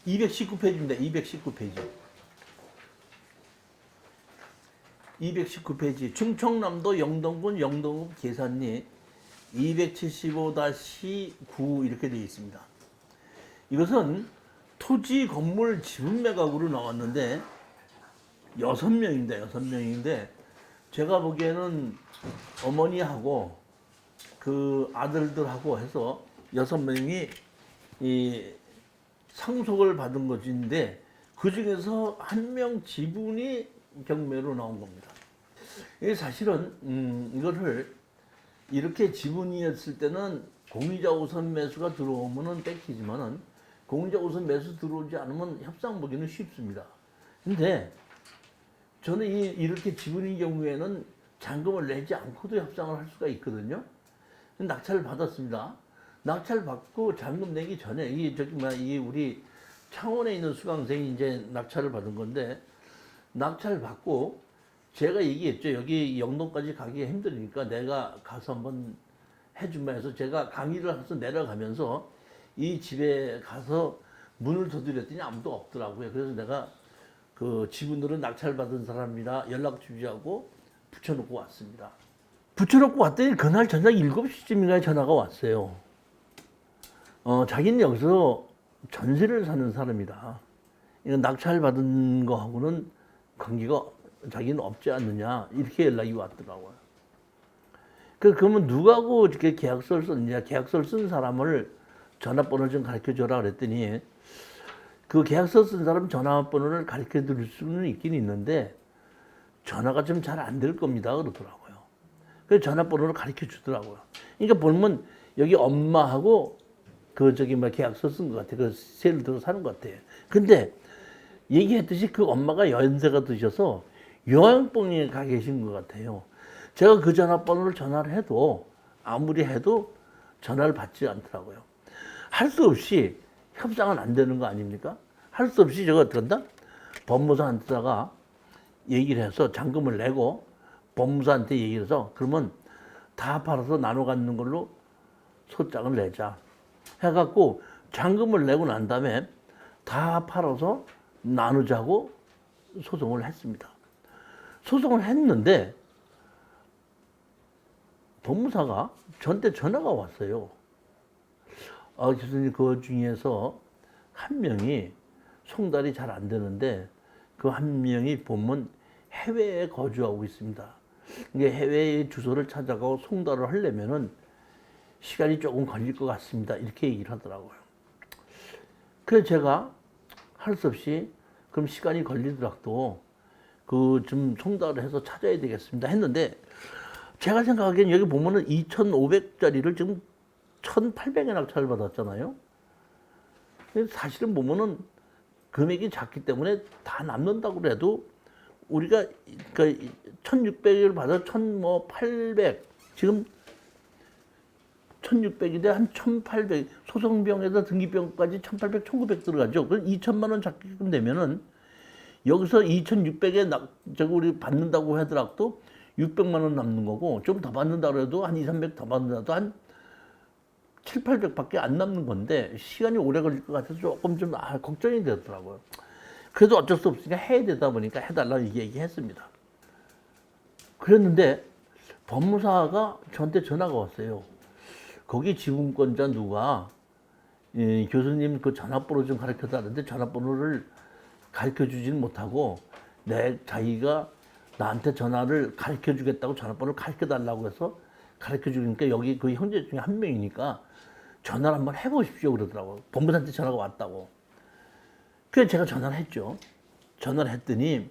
219페이지입니다. 219페이지. 219페이지. 충청남도 영동군 영동읍 계산리 275-9 이렇게 되어 있습니다. 이것은 토지 건물 지분 매각으로 나왔는데 6명입니다. 6명인데 제가 보기에는 어머니하고 그 아들들하고 해서 6명이 이 상속을 받은 것인데 그 중에서 한 명 지분이 경매로 나온 겁니다. 이게 사실은 이거를 이렇게 지분이었을 때는 공유자 우선 매수가 들어오면은 뺏기지만은 공유자 우선 매수 들어오지 않으면 협상 보기는 쉽습니다. 근데 저는 이렇게 지분인 경우에는 잔금을 내지 않고도 협상을 할 수가 있거든요. 낙찰을 받았습니다. 낙찰 받고 잔금 내기 전에 이게 우리 창원에 있는 수강생이 이제 낙찰을 받은 건데 낙찰을 받고 제가 얘기했죠. 여기 영동까지 가기 힘드니까 내가 가서 한번 해주면 해서 제가 강의를 해서 내려가면서 이 집에 가서 문을 두드렸더니 아무도 없더라고요. 그래서 내가 그 지분으로 낙찰 받은 사람이라 연락 주시하고 붙여놓고 왔습니다. 붙여놓고 왔더니 그날 저녁 7시쯤인가에 전화가 왔어요. 자기는 여기서 전세를 사는 사람이다. 이건 낙찰 받은 거하고는 관계가 자기는 없지 않느냐 이렇게 연락이 왔더라고요. 그러면 누구하고 이렇게 계약서를 썼느냐, 계약서를 쓴 사람을 전화번호를 좀 가르쳐 줘라 그랬더니 그 계약서 쓴 사람 전화번호를 가르쳐 드릴 수는 있긴 있는데 전화가 좀 잘 안 될 겁니다 그러더라고요. 그래서 전화번호를 가르쳐 주더라고요. 그러니까 보면 여기 엄마하고 계약서 쓴 것 같아요. 그 세를 들어 사는 것 같아요. 근데 얘기했듯이 그 엄마가 연세가 드셔서 요양병원에 가 계신 것 같아요. 제가 그 전화번호를 전화를 해도 아무리 해도 전화를 받지 않더라고요. 할 수 없이 협상은 안 되는 거 아닙니까? 할 수 없이 제가 어떻게 한다? 법무사한테다가 얘기를 해서 잔금을 내고 법무사한테 얘기를 해서 그러면 다 팔아서 나눠 갖는 걸로 소장을 내자 해갖고 잔금을 내고 난 다음에 다 팔아서 나누자고 소송을 했습니다. 소송을 했는데 법무사가 저한테 전화가 왔어요. 교수님 그 중에서 한 명이 송달이 잘 안 되는데 그 한 명이 보면 해외에 거주하고 있습니다. 이게 해외의 주소를 찾아가고 송달을 하려면은 시간이 조금 걸릴 것 같습니다. 이렇게 얘기를 하더라고요. 그래서 제가 할 수 없이 그럼 시간이 걸리더라도 그 좀 송달을 해서 찾아야 되겠습니다 했는데 제가 생각하기엔 여기 보면은 2,500짜리를 지금 1,800에 낙찰을 받았잖아요. 사실은 보면은 금액이 작기 때문에 다 남는다고 그래도 우리가 그 1,600을 받아 1,800 지금 1,600인데 한 1,800 소송비용에다 등기비용까지 1,800, 1,900 들어가죠. 그럼 2천만 원 잡게끔 되면은 여기서 2,600에 우리 받는다고 하더라도 600만 원 남는 거고 좀 더 받는다고 해도 한 2, 300 더 받는다도 한 7, 800밖에 안 남는 건데 시간이 오래 걸릴 것 같아서 조금 좀 걱정이 되더라고요. 그래도 어쩔 수 없으니까 해야 되다 보니까 해달라고 얘기했습니다. 그랬는데 법무사가 저한테 전화가 왔어요. 거기 지분권자 누가 교수님 그 전화번호 좀 가르쳐 달라는데 전화번호를 가르쳐 주지는 못하고 자기가 나한테 전화를 가르쳐 주겠다고 전화번호를 가르쳐 달라고 해서 가르쳐 주니까 여기 그 형제 중에 한 명이니까 전화를 한번 해보십시오 그러더라고요. 법무사한테 전화가 왔다고. 그래서 제가 전화를 했죠. 전화를 했더니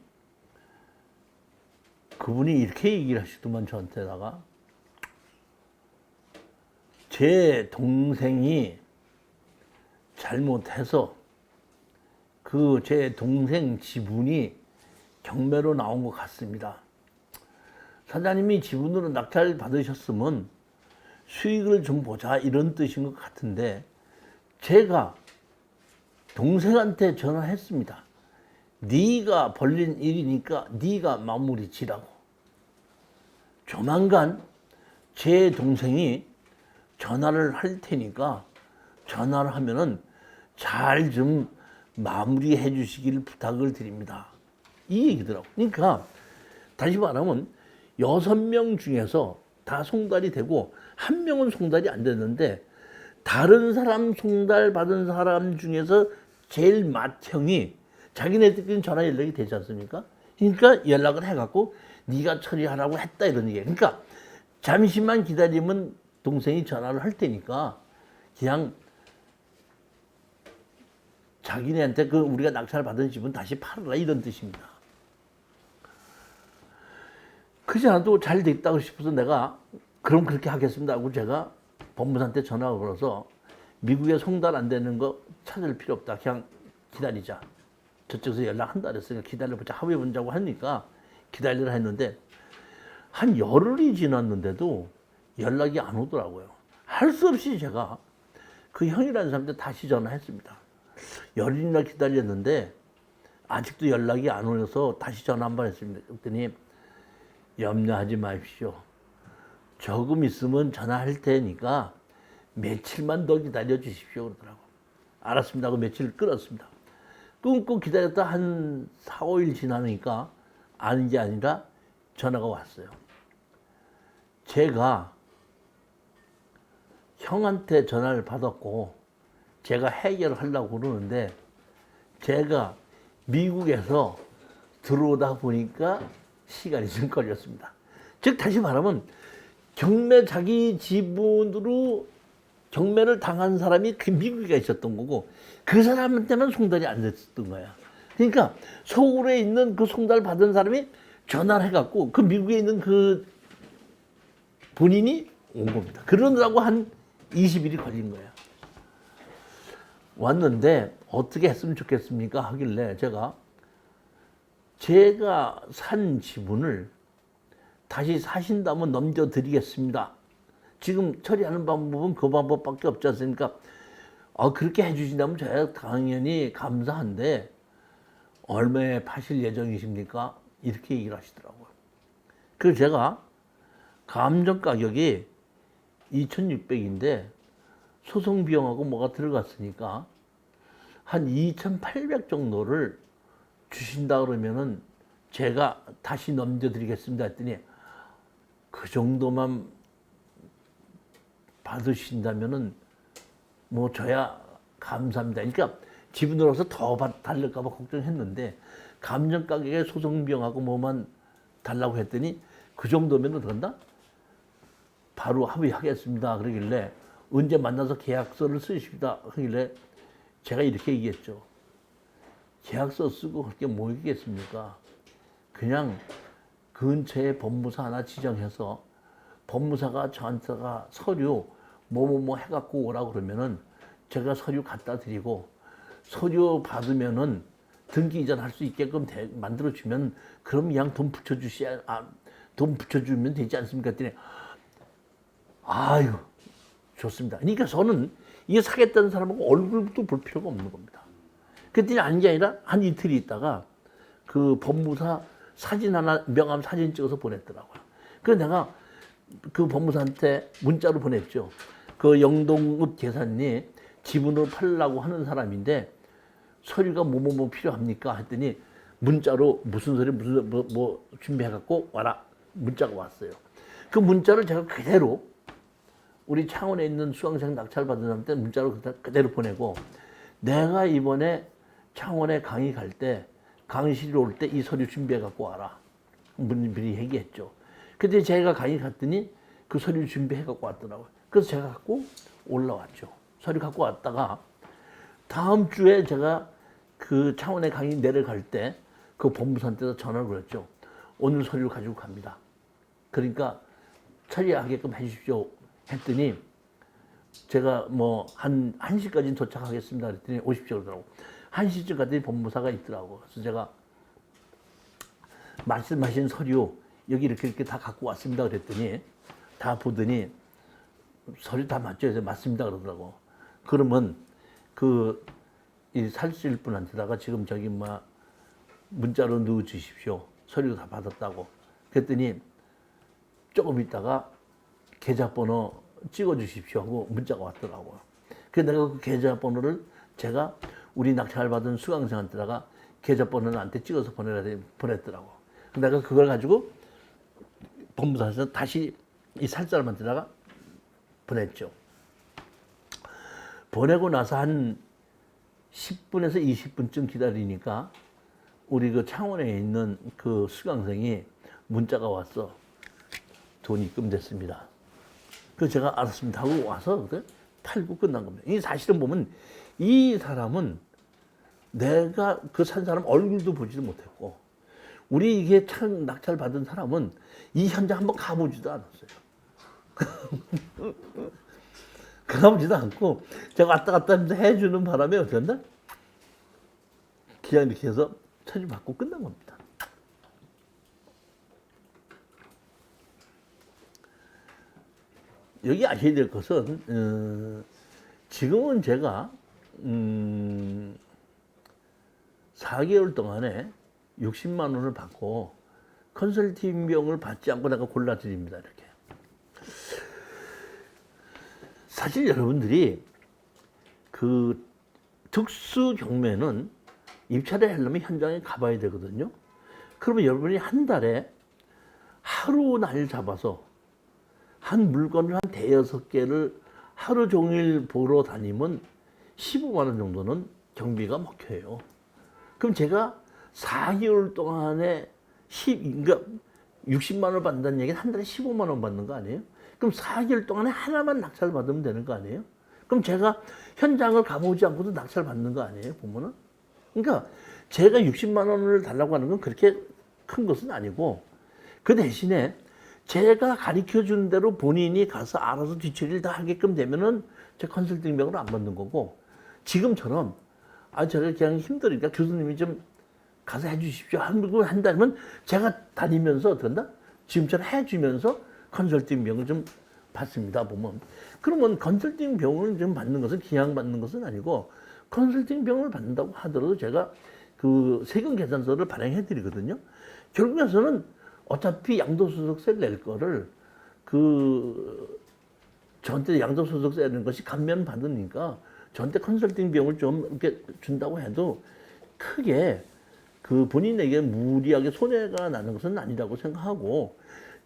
그분이 이렇게 얘기를 하시더만 저한테다가 제 동생이 잘못해서 그 제 동생 지분이 경매로 나온 것 같습니다. 사장님이 지분으로 낙찰 받으셨으면 수익을 좀 보자 이런 뜻인 것 같은데 제가 동생한테 전화했습니다. 네가 벌린 일이니까 네가 마무리 지라고. 조만간 제 동생이 전화를 할 테니까 전화를 하면은 잘 좀 마무리해 주시길 부탁을 드립니다. 이 얘기더라고. 그러니까 다시 말하면 6명 중에서 다 송달이 되고 한 명은 송달이 안 됐는데 다른 사람 송달 받은 사람 중에서 제일 맏형이 자기네들끼리 전화 연락이 되지 않습니까? 그러니까 연락을 해갖고 네가 처리하라고 했다 이런 얘기예요. 그러니까 잠시만 기다리면 동생이 전화를 할 테니까 그냥 자기네한테 그 우리가 낙찰 받은 집은 다시 팔아라 이런 뜻입니다. 그지 않아도 잘 됐다고 싶어서 내가 그럼 그렇게 하겠습니다 하고 제가 법무사한테 전화가 걸어서 미국에 송달 안 되는 거 찾을 필요 없다. 그냥 기다리자. 저쪽에서 연락한다 그랬으니까 기다려보자. 합의해보자고 하니까 기다리라 했는데 한 열흘이 지났는데도 연락이 안 오더라고요. 할 수 없이 제가 그 형이라는 사람한테 다시 전화했습니다. 열흘이나 기다렸는데 아직도 연락이 안 오셔서 다시 전화 한 번 했습니다. 그랬더니 염려하지 마십시오. 조금 있으면 전화할 테니까 며칠만 더 기다려 주십시오 그러더라고. 알았습니다 하고 며칠 끌었습니다. 끊고 기다렸다 한 4, 5일 지나니까 아는 게 아니라 전화가 왔어요. 제가 형한테 전화를 받았고 제가 해결하려고 그러는데 제가 미국에서 들어오다 보니까 시간이 좀 걸렸습니다. 즉 다시 말하면 경매 자기 지분으로 경매를 당한 사람이 그 미국에 있었던 거고 그 사람한테만 송달이 안 됐었던 거야. 그러니까 서울에 있는 그 송달 받은 사람이 전화를 해갖고 그 미국에 있는 그 본인이 온 겁니다. 그러느라고 한 20일이 걸린 거야. 왔는데 어떻게 했으면 좋겠습니까? 하길래 제가 산 지분을 다시 사신다면 넘겨드리겠습니다. 지금 처리하는 방법은 그 방법밖에 없지 않습니까? 그렇게 해주신다면 제가 당연히 감사한데 얼마에 파실 예정이십니까? 이렇게 얘기를 하시더라고요. 그래서 제가 감정 가격이 2,600인데 소송 비용하고 뭐가 들어갔으니까 한 2,800 정도를 주신다 그러면은 제가 다시 넘겨드리겠습니다 했더니 그 정도만 받으신다면은 뭐 저야 감사합니다. 그러니까 지분으로서 더 달릴까 봐 걱정했는데 감정 가격에 소송 비용하고 뭐만 달라고 했더니 그 정도면 된다? 바로 합의하겠습니다. 그러길래 언제 만나서 계약서를 쓰십시다. 하길래 제가 이렇게 얘기했죠. 계약서 쓰고 그렇게 뭐 있겠습니까? 그냥 근처에 법무사 하나 지정해서 법무사가 저한테가 서류 뭐뭐뭐 해갖고 오라고 그러면은 제가 서류 갖다 드리고 서류 받으면은 등기 이전할 수 있게끔 만들어주면 그럼 그냥 돈 붙여주면 되지 않습니까? 했더니 아유 좋습니다. 그러니까 저는 이게 사겠다는 사람하고 얼굴도 볼 필요가 없는 겁니다. 그랬더니 아닌 게 아니라 한 이틀이 있다가 그 법무사 사진 하나 명함 사진 찍어서 보냈더라고요. 그래서 내가 그 법무사한테 문자로 보냈죠. 그 영동읍 계산이 지분을 팔려고 하는 사람인데 서류가 뭐뭐뭐 필요합니까? 했더니 문자로 무슨 서류 뭐 준비해갖고 와라 문자가 왔어요. 그 문자를 제가 그대로 우리 창원에 있는 수강생 낙찰 받은 사람한테 문자로 그대로 보내고 내가 이번에 창원에 강의 갈 때 강의실 올 때 이 서류 준비해 갖고 와라. 미리 얘기했죠. 근데 제가 강의 갔더니 그 서류 준비해 갖고 왔더라고요. 그래서 제가 갖고 올라왔죠. 서류 갖고 왔다가 다음 주에 제가 그 창원에 강의 내려갈 때 그 법무사한테서 전화를 걸었죠. 오늘 서류 가지고 갑니다. 그러니까 처리하게끔 해주십시오. 했더니 제가 뭐 한 1시까지는 도착하겠습니다. 그랬더니 오십시오 그러더라고. 1시쯤까지 법무사가 있더라고. 그래서 제가 말씀하신 서류 여기 이렇게 다 갖고 왔습니다. 그랬더니 다 보더니 서류 다 맞죠? 그래서 맞습니다. 그러더라고. 그러면 살실 분한테다가 지금 문자로 넣어 주십시오. 서류 다 받았다고. 그랬더니 조금 있다가 계좌번호 찍어 주십시오 하고 문자가 왔더라고요. 그래서 내가 그 계좌번호를 제가 우리 낙찰받은 수강생한테다가 계좌번호는 나한테 찍어서 보냈더라고. 내가 그걸 가지고 본부사에서 다시 이 살 사람한테다가 보냈죠. 보내고 나서 한 10분에서 20분쯤 기다리니까 우리 그 창원에 있는 그 수강생이 문자가 왔어. 돈이 입금됐습니다. 그래서 제가 알았습니다 하고 와서 팔고 끝난 겁니다. 이 사실은 보면 이 사람은 내가 그 산 사람 얼굴도 보지도 못했고, 우리 이게 참 낙찰 받은 사람은 이 현장 한번 가보지도 않았어요. 가보지도 않고 제가 왔다 갔다 해주는 바람에 어땠나? 그냥 이렇게 해서 처리받고 끝난 겁니다. 여기 아셔야 될 것은 지금은 제가 4개월 동안에 60만 원을 받고 컨설팅 비용을 받지 않고 내가 골라드립니다. 이렇게. 사실 여러분들이 그 특수 경매는 입찰을 하려면 현장에 가봐야 되거든요. 그러면 여러분이 한 달에 하루 날 잡아서 한 물건을 한 대여섯 개를 하루 종일 보러 다니면 15만 원 정도는 경비가 먹혀요. 그럼 제가 4개월 동안에 그러니까 60만 원 받는다는 얘기는 한 달에 15만 원 받는 거 아니에요? 그럼 4개월 동안에 하나만 낙찰 받으면 되는 거 아니에요? 그럼 제가 현장을 가보지 않고도 낙찰 받는 거 아니에요? 보면은. 그러니까 제가 60만 원을 달라고 하는 건 그렇게 큰 것은 아니고, 그 대신에 제가 가르쳐 준 대로 본인이 가서 알아서 뒤처리를 다 하게끔 되면은 제 컨설팅 비용을 안 받는 거고, 지금처럼 제가 그냥 힘드니까 교수님이 좀 가서 해주십시오 하고 한다면 제가 다니면서 어떤다? 지금처럼 해주면서 컨설팅 비용을 좀 받습니다. 보면 그러면 컨설팅 비용을 좀 받는 것은 그냥 받는 것은 아니고, 컨설팅 비용을 받는다고 하더라도 제가 그 세금 계산서를 발행해 드리거든요. 결국에서는 어차피 양도소득세를 낼 거를 저한테 양도소득세 내는 것이 감면 받으니까 저한테 컨설팅 비용을 좀 이렇게 준다고 해도 크게 그 본인에게 무리하게 손해가 나는 것은 아니라고 생각하고,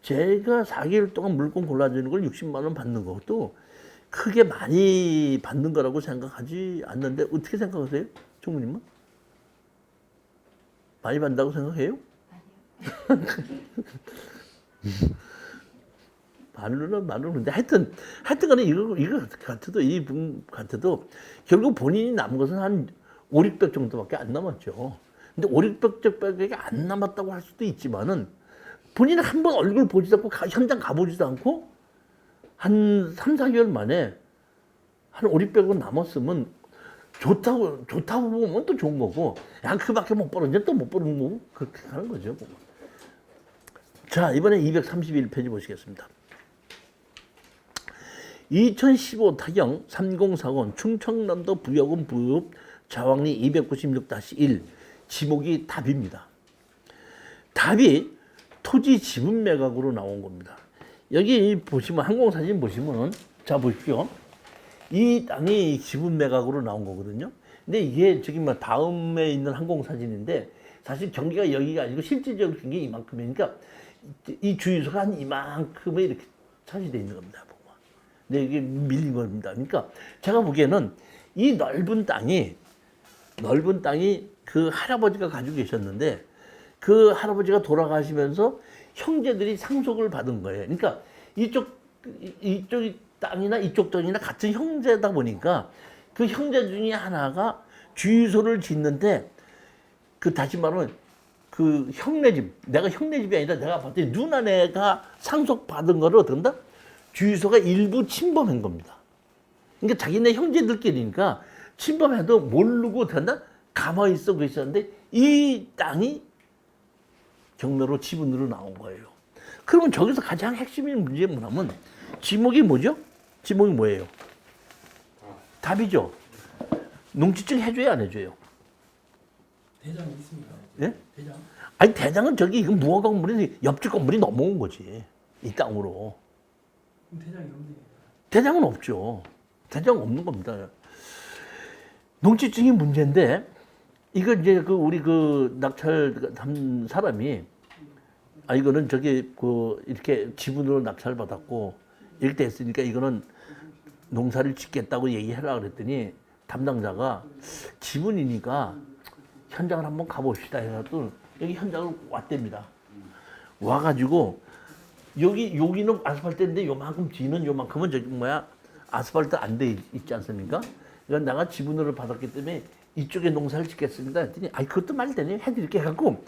제가 4개월 동안 물건 골라주는 걸 60만 원 받는 것도 크게 많이 받는 거라고 생각하지 않는데 어떻게 생각하세요? 총무님은? 많이 받는다고 생각해요? 말로는 근데 하여튼 간에 이거 같아도 이 분 같아도 결국 본인이 남은 것은 한 5, 600 정도밖에 안 남았죠. 근데 5, 600밖에 안 남았다고 할 수도 있지만은 본인은 한 번 얼굴 보지도 않고 현장 가보지도 않고 한 3, 4개월 만에 한 5, 600원 남았으면 좋다고 보면 또 좋은 거고, 야, 그밖에 못 벌었는데 또 못 버는 거고, 그렇게 하는 거죠. 자, 이번에 231페이지 보시겠습니다. 2015 타경 3040 충청남도 부여군 부읍 자왕리 296-1 지목이 답입니다. 답이 토지 지분 매각으로 나온 겁니다. 여기 보시면 항공사진 보시면 자 보십시오. 이 땅이 지분 매각으로 나온 거거든요. 근데 이게 저기 다음에 있는 항공사진인데 사실 경기가 여기가 아니고 실질적으로 경기 이만큼이니까 이 주유소가 한 이만큼에 이렇게 차지되어 있는 겁니다. 근데 이게 밀린 겁니다. 그러니까 제가 보기에는 이 넓은 땅이 그 할아버지가 가지고 계셨는데 그 할아버지가 돌아가시면서 형제들이 상속을 받은 거예요. 그러니까 이쪽 땅이나 이쪽 땅이나 같은 형제다 보니까 그 형제 중에 하나가 주유소를 짓는데 다시 말하면 그 형네 집, 내가 형네 집이 아니라 내가 봤더니 누나네가 상속받은 거를 어떤다? 주유소가 일부 침범한 겁니다. 그러니까 자기네 형제들끼리니까 침범해도 모르고 어떤다? 가만히 있어 계셨는데 이 땅이 경매로 지분으로 나온 거예요. 그러면 저기서 가장 핵심인 문제는 뭐냐면 지목이 뭐죠? 지목이 뭐예요? 답이죠. 농지증 해줘야 안 해줘요? 대장이 있습니다. 예? 대장. 아니 대장은 저기 이건 무허가 건물이 옆집 건물이 넘어온 거지. 이 땅으로. 그럼 대장이 없네. 대장은 없죠. 대장은 없는 겁니다. 농지증이 문제인데 이거 이제 그 우리 그 낙찰 한 사람이 이거는 저기 그 이렇게 지분으로 낙찰 받았고 이렇게 됐으니까 이거는 농사를 짓겠다고 얘기하려고 그랬더니 담당자가 지분이니까 현장을 한번 가봅시다 해가지고 여기 현장을 왔답니다. 와가지고 여기는 아스팔트인데 요만큼 뒤는 요만큼은 저기 뭐야 아스팔트 안 돼 있지 않습니까? 그러니까 내가 지분으로 받았기 때문에 이쪽에 농사를 짓겠습니다 했더니 그것도 말이 되네 해드릴게 해갖고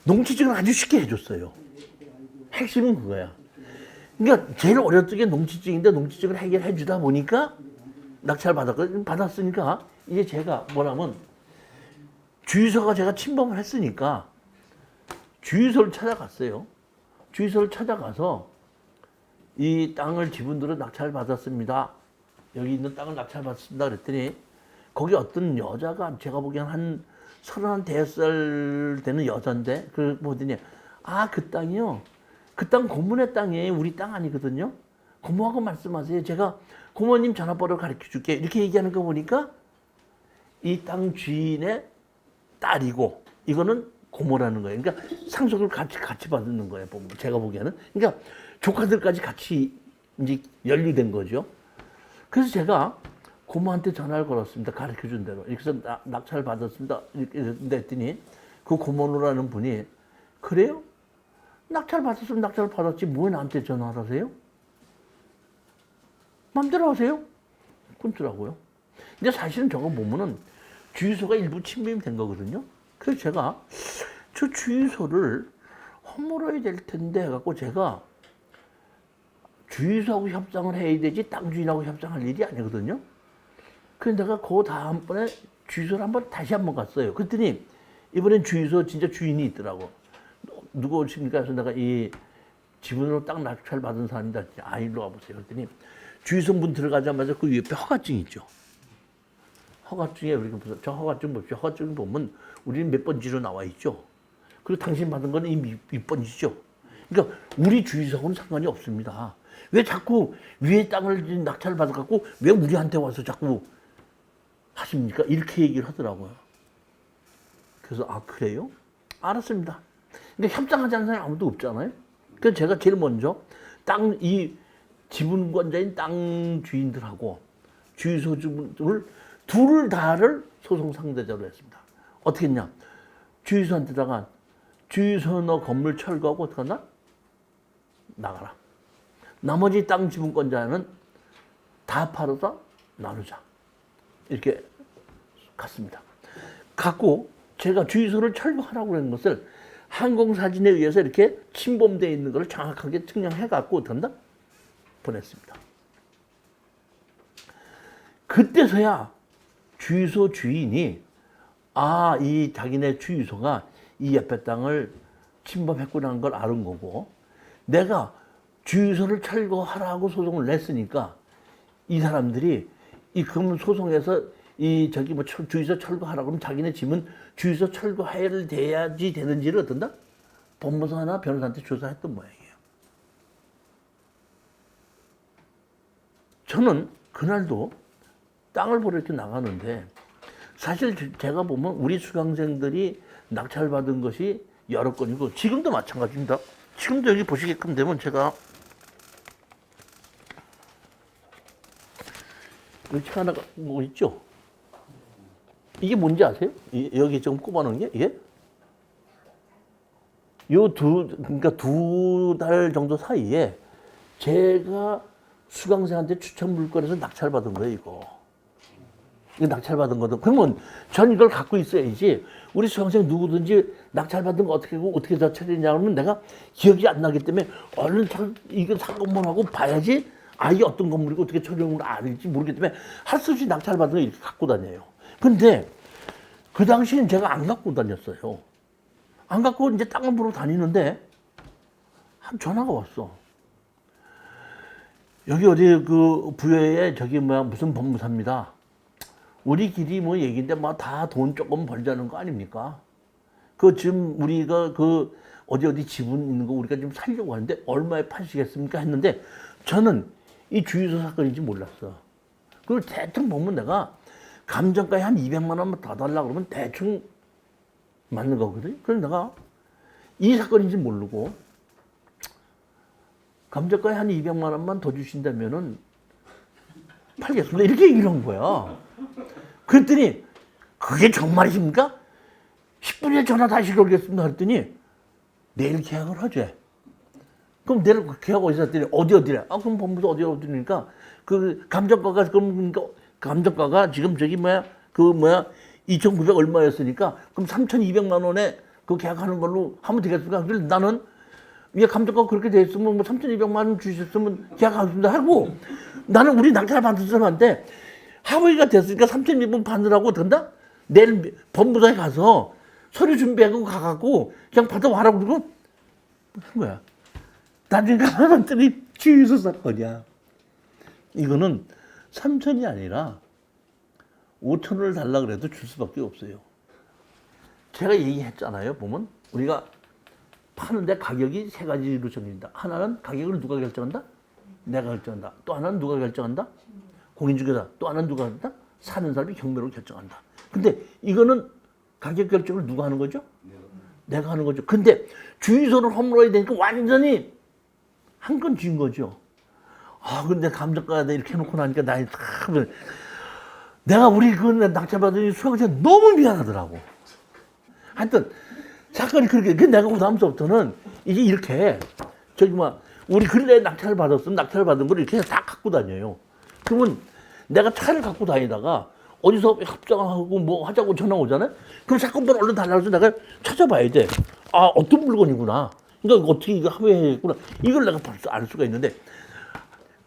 농지증을 아주 쉽게 해줬어요. 핵심은 그거야. 그러니까 제일 어렸던 게 농지증인데 농지증을 해결해 주다 보니까 낙찰 받았으니까 이제 제가 뭐냐면 주유소가 제가 침범을 했으니까 주유소를 찾아갔어요. 주유소를 찾아가서 이 땅을 지분으로 낙찰 받았습니다. 여기 있는 땅을 낙찰 받았습니다. 그랬더니 거기 어떤 여자가 제가 보기엔 한 35살 되는 여잔데 그 보더니 그 땅이요. 그 땅 고모네 땅이에요. 우리 땅 아니거든요. 고모하고 말씀하세요. 제가 고모님 전화번호 가르쳐 줄게. 이렇게 얘기하는 거 보니까 이 땅 주인의 딸이고 이거는 고모라는 거예요. 그러니까 상속을 같이 받는 거예요. 제가 보기에는. 그러니까 조카들까지 같이 이제 연루된 거죠. 그래서 제가 고모한테 전화를 걸었습니다. 가르쳐 준 대로. 이렇게 해서 낙찰 받았습니다. 이렇게 했더니 그 고모라는 분이 그래요? 낙찰 받았으면 낙찰 받았지 뭐 나한테 전화를 하세요? 맘대로 하세요? 끊더라고요. 근데 사실은 저거 보면은 주유소가 일부 침범이 된 거거든요. 그래서 제가 저 주유소를 허물어야 될 텐데 해갖고 제가 주유소하고 협상을 해야 되지 땅 주인하고 협상할 일이 아니거든요. 그래서 내가 그 다음번에 주유소를 다시 한번 갔어요. 그랬더니 이번엔 주유소 진짜 주인이 있더라고. 누구 오십니까? 그래서 내가 이 지분으로 땅 낙찰 받은 사람이다. 일로 와보세요. 그랬더니 주유소 문 들어가자마자 그 옆에 허가증 있죠. 허가증에 우리가 무슨 저 허가증 보십시오. 허가증 보면 우리는 몇 번지로 나와 있죠. 그리고 당신 받은 거는 이미 몇 번지죠. 그러니까 우리 주유소하고는 상관이 없습니다. 왜 자꾸 위에 땅을 낙찰 받아갖고 왜 우리한테 와서 자꾸 하십니까? 이렇게 얘기를 하더라고요. 그래서 그래요? 알았습니다. 근데 협상하지 않는 사람이 아무도 없잖아요. 그래서 제가 제일 먼저 이 지분권자인 땅 주인들하고 주유소 주분을 둘 다를 소송 상대자로 했습니다. 어떻게 했냐? 주유소한테다가 주유소 너 건물 철거하고 어떻게 한다? 나가라. 나머지 땅 지분권자는 다 팔아서 나누자. 이렇게 갔습니다. 갖고 제가 주유소를 철거하라고 하는 것을 항공사진에 의해서 이렇게 침범되어 있는 것을 정확하게 측량해 갖고 어떻게 한다? 보냈습니다. 그때서야 주유소 주인이 이 자기네 주유소가 이 옆에 땅을 침범했구나 하는 걸 아는 거고 내가 주유소를 철거하라고 소송을 냈으니까 이 사람들이 그럼 소송에서 주유소 철거하라고 그러면 자기네 집은 주유소 철거해야 돼야지 되는지를 어떤다? 법무사나 변호사한테 조사했던 모양이에요. 저는 그날도 땅을 보러 이렇게 나가는데 사실 제가 보면 우리 수강생들이 낙찰받은 것이 여러 건이고 지금도 마찬가지입니다. 지금도 여기 보시게끔 되면 제가 여기 책 하나 뭐 있죠? 이게 뭔지 아세요? 여기 지금 꼽아놓은 게 이게? 그러니까 2달 정도 사이에 제가 수강생한테 추천 물건에서 낙찰받은 거예요, 이거 낙찰받은 거든. 그러면 전 이걸 갖고 있어야지. 우리 수강생 누구든지 낙찰받은 거 어떻게 다 처리했냐 그러면 내가 기억이 안 나기 때문에 얼른 이거 상건문하고 봐야지. 이게 어떤 건물이고 어떻게 처리한 걸 알지 모르기 때문에 할 수 없이 낙찰받은 거 이렇게 갖고 다녀요. 근데 그 당시엔 제가 안 갖고 다녔어요. 안 갖고 이제 땅을 보러 다니는데 한 전화가 왔어. 여기 어디 그 부여에 무슨 법무사입니다. 우리끼리 뭐 얘기인데 다 돈 조금 벌자는 거 아닙니까? 지금 우리가 어디 지분 있는 거 우리가 좀 살려고 하는데 얼마에 파시겠습니까? 했는데 저는 이 주유소 사건인지 몰랐어. 그걸 대충 보면 내가 감정가에 한 200만 원만 더 달라고 그러면 대충 맞는 거거든요. 그래서 내가 이 사건인지 모르고 감정가에 한 200만 원만 더 주신다면은 팔겠습니다. 이렇게 얘기를 한 거야. 그랬더니 그게 정말이십니까? 10분에 전화 다시 걸겠습니다. 그랬더니 내일 계약을 하재. 그럼 내일 계약 어디서 했더니 어디래? 아, 그럼 본부도 어디니까 그 감정가가 그럼 감정가가 지금 저기 2,900 얼마였으니까 그럼 3,200만 원에 그 계약하는 걸로 하면 되겠습니까? 그래서 나는 위에 감정가 그렇게 돼 있으면 뭐 3,200만 원 주셨으면 계약하겠습니다 하고 나는 우리 낙찰 받은 사람한테 합의가 됐으니까 3,200만 받으라고 된다? 내일 법무사에 가서 서류 준비하고 가갖고 그냥 받아와라고 그러고 한 거야. 나중에 가봤더니 주유소 사건이야. 이거는 3,000이 아니라 5,000원을 달라 그래도 줄 수밖에 없어요. 제가 얘기했잖아요. 보면 우리가 파는데 가격이 세 가지로 정해진다. 하나는 가격을 누가 결정한다? 내가 결정한다. 또 하나는 누가 결정한다? 공인중개사. 또 하나는 누가 한다? 사는 사람이 경매로 결정한다. 근데 이거는 가격 결정을 누가 하는 거죠? 내가 하는 거죠. 근데 주유소를 허물어야 되니까 완전히 한 건 쥔 거죠. 아, 근데 감정가에 이렇게 해놓고 나니까 나이 참 내가 우리 그 낙찰받은 수강생 너무 미안하더라고. 하여튼 사건이 그렇게 내가 그 다음부터는 이게 이렇게 저기 우리 근래에 낙찰을 받았으면 낙찰을 받은 걸 이렇게 다 갖고 다녀요. 그러면 내가 차를 갖고 다니다가 어디서 합장하고 뭐 하자고 전화 오잖아요. 그럼 사건번호 얼른 달라고 해서 내가 찾아봐야 돼. 아, 어떤 물건이구나. 그러니까 어떻게 이거 합의했구나. 이걸 내가 벌써 알 수가 있는데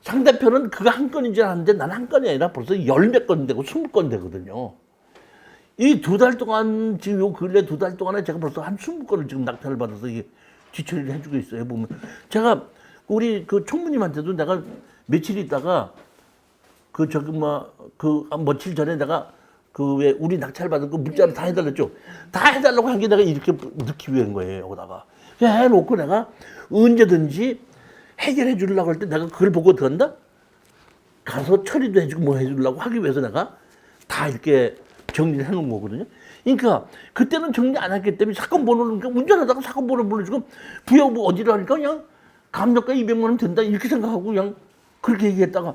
상대편은 그거 한 건인 줄 아는데 나는 한 건이 아니라 벌써 열 몇 건 되고 20건 되거든요. 이 2달 동안 지금 요 근래 2달 동안에 제가 벌써 한 20건을 지금 낙찰을 받아서 이게 뒤처리를 해주고 있어요. 보면 제가 우리 그 총무님한테도 내가 며칠 있다가 그 저기 며칠 전에 내가 그 왜 우리 낙찰 받은 거 문자를 다 해달랬죠. 다 해달라고 한 게 내가 이렇게 넣기 위한 거예요. 여기다가 해놓고 내가 언제든지 해결해 주려고 할 때 내가 그걸 보고 어떡한다? 가서 처리도 해주고 뭐 해주려고 하기 위해서 내가 다 이렇게 정리를 해놓은 거거든요. 그러니까 그때는 정리 안 했기 때문에 사건 번호를 그러니까 운전하다가 사건 번호 불러주고 부여 뭐 어디로 하니까 그냥 감정가 200만 원 된다 이렇게 생각하고 그냥 그렇게 얘기했다가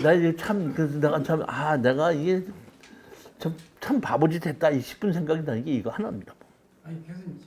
나 이제 참 그래서 내가 이게 참 바보짓 했다 싶은 생각이 나는 게 이거 하나입니다. 아니 교수님.